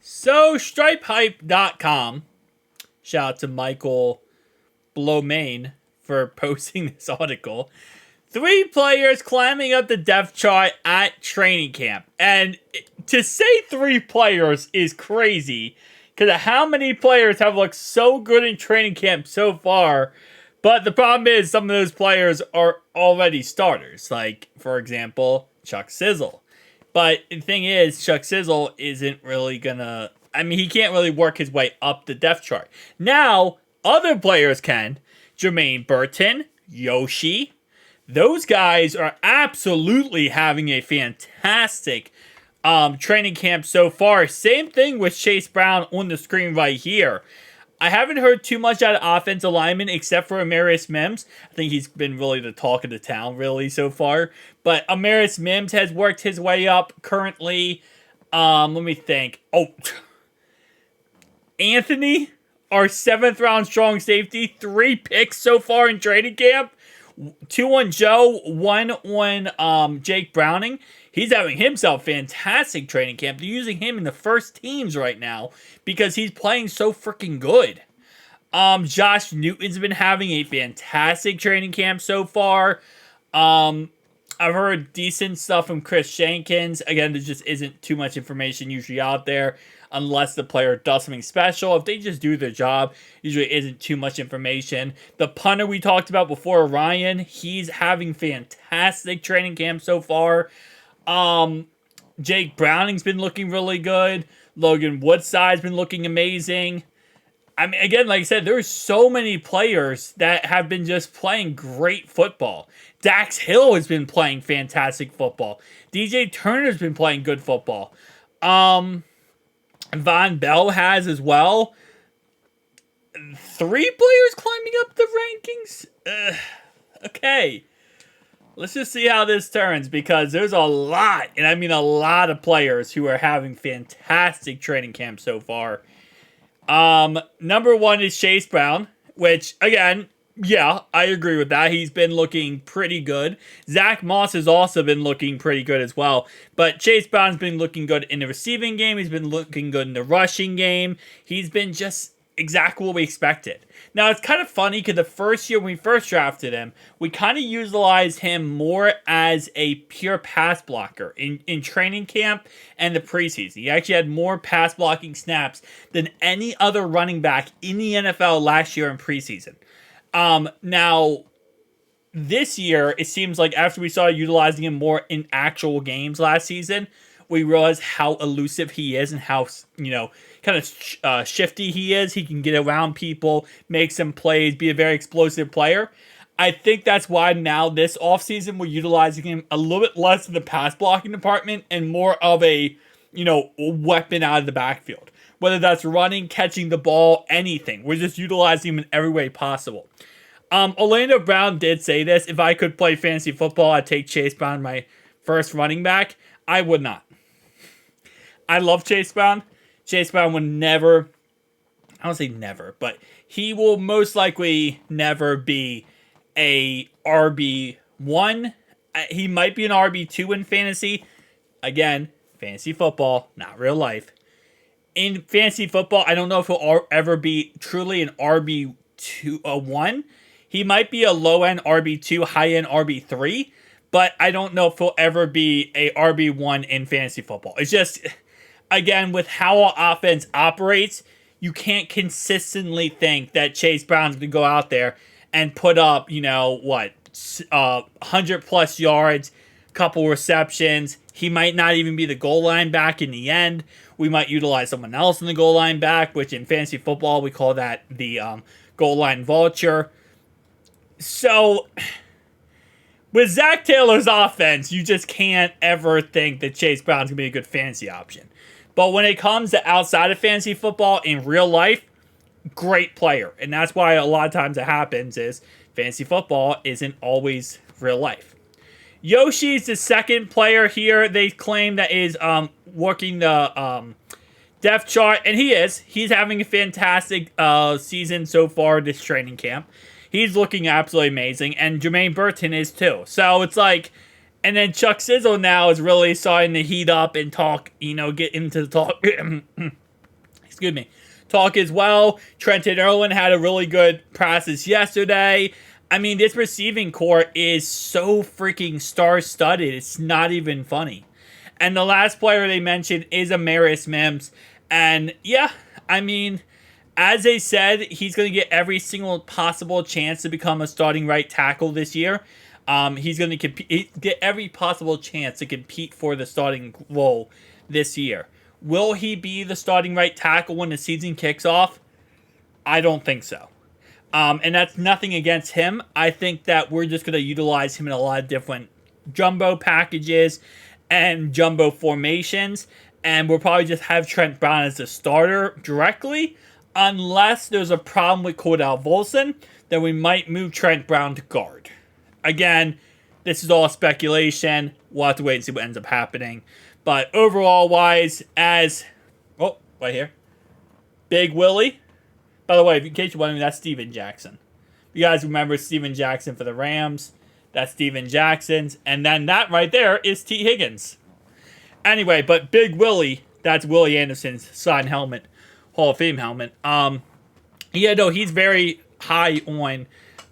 So, StripeHype.com, shout out to Michael Blomain for posting this article. 3 players climbing up the depth chart at training camp. And to say 3 players is crazy, because of how many players have looked so good in training camp so far. But the problem is some of those players are already starters. Like, for example, Chuck Sizzle. But the thing is, Chuck Sizzle isn't really gonna... I mean, he can't really work his way up the depth chart. Now, other players can. Jermaine Burton, Yoshi. Those guys are absolutely having a fantastic training camp so far. Same thing with Chase Brown on the screen right here. I haven't heard too much out of offensive linemen except for Amarius Mims. I think he's been really the talk of the town really so far. But Amarius Mims has worked his way up currently. Let me think. Oh, Anthony, our 7th round strong safety, 3 picks so far in training camp. 2 on Joe, 1 on Jake Browning. He's having himself fantastic training camp. They're using him in the first teams right now because he's playing so freaking good. Josh Newton's been having a fantastic training camp so far. I've heard decent stuff from Chris Jenkins. Again, there just isn't too much information usually out there unless the player does something special. If they just do their job, usually isn't too much information. The punter we talked about before, Ryan, he's having fantastic training camp so far. Jake Browning's been looking really good. Logan Woodside's been looking amazing. I mean, again, like I said, there's so many players that have been just playing great football. Dax Hill has been playing fantastic football. DJ Turner's been playing good football. Von Bell has as well. 3 players climbing up the rankings? Okay. Let's just see how this turns, because there's a lot, and I mean a lot of players who are having fantastic training camp so far. Number 1 is Chase Brown, which, again, yeah, I agree with that. He's been looking pretty good. Zach Moss has also been looking pretty good as well. But Chase Brown's been looking good in the receiving game. He's been looking good in the rushing game. He's been just exactly what we expected. Now, it's kind of funny because the first year when we first drafted him, we kind of utilized him more as a pure pass blocker in training camp and the preseason. He actually had more pass blocking snaps than any other running back in the NFL last year in preseason. Now, this year, it seems like after we started utilizing him more in actual games last season, we realized how elusive he is and how, kind of shifty he is. He can get around people, make some plays, be a very explosive player. I think that's why now this offseason we're utilizing him a little bit less in the pass blocking department and more of a, weapon out of the backfield. Whether that's running, catching the ball, anything. We're just utilizing him in every way possible. Orlando Brown did say this. If I could play fantasy football, I'd take Chase Brown my first running back. I would not. I love Chase Brown. Chase Brown would never, I don't say never, but he will most likely never be a RB1. He might be an RB2 in fantasy. Again, fantasy football, not real life. In fantasy football, I don't know if he'll ever be truly an RB1. He might be a low-end RB2, high-end RB3, but I don't know if he'll ever be a RB1 in fantasy football. It's just, again, with how our offense operates, you can't consistently think that Chase Brown's going to go out there and put up, 100-plus yards, couple receptions. He might not even be the goal line back in the end. We might utilize someone else in the goal line back, which in fantasy football, we call that the goal line vulture. So, with Zach Taylor's offense, you just can't ever think that Chase Brown's going to be a good fantasy option. But when it comes to outside of fantasy football, in real life, great player. And that's why a lot of times it happens is fantasy football isn't always real life. Yoshi's the second player here they claim that is working the depth chart. And he is. He's having a fantastic season so far this training camp. He's looking absolutely amazing. And Jermaine Burton is too. So it's like, and then Chuck Sizzle now is really starting to heat up and talk, get into the talk. excuse me, talk as well. Trenton Irwin had a really good practice yesterday. I mean, this receiving core is so freaking star-studded. It's not even funny. And the last player they mentioned is Amarius Mims. And yeah, I mean, as they said, he's going to get every single possible chance to become a starting right tackle this year. He's going to get every possible chance to compete for the starting role this year. Will he be the starting right tackle when the season kicks off? I don't think so. And that's nothing against him. I think that we're just going to utilize him in a lot of different jumbo packages and jumbo formations. And we'll probably just have Trent Brown as the starter directly. Unless there's a problem with Cordell Volson, then we might move Trent Brown to guard. Again, this is all speculation. We'll have to wait and see what ends up happening. But overall wise, right here. Big Willie. By the way, in case you're wondering, that's Steven Jackson. You guys remember Steven Jackson for the Rams. That's Steven Jackson's. And then that right there is T. Higgins. Anyway, but Big Willie, that's Willie Anderson's signed helmet. Hall of Fame helmet. He's very high on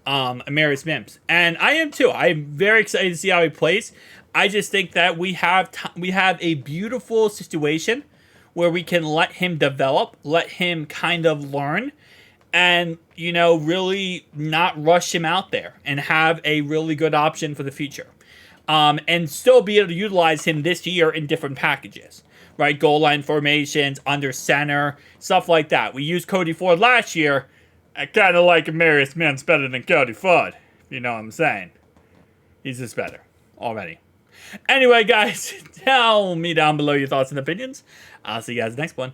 Amarius Mims. And I am too. I'm very excited to see how he plays. I just think that we have a beautiful situation where we can let him develop, let him kind of learn, and, really not rush him out there and have a really good option for the future. And still be able to utilize him this year in different packages, right? Goal line formations, under center, stuff like that. We used Cody Ford last year. I kind of like Amarius Mims better than Cody Ford. You know what I'm saying? He's just better already. Anyway, guys, tell me down below your thoughts and opinions. I'll see you guys next one.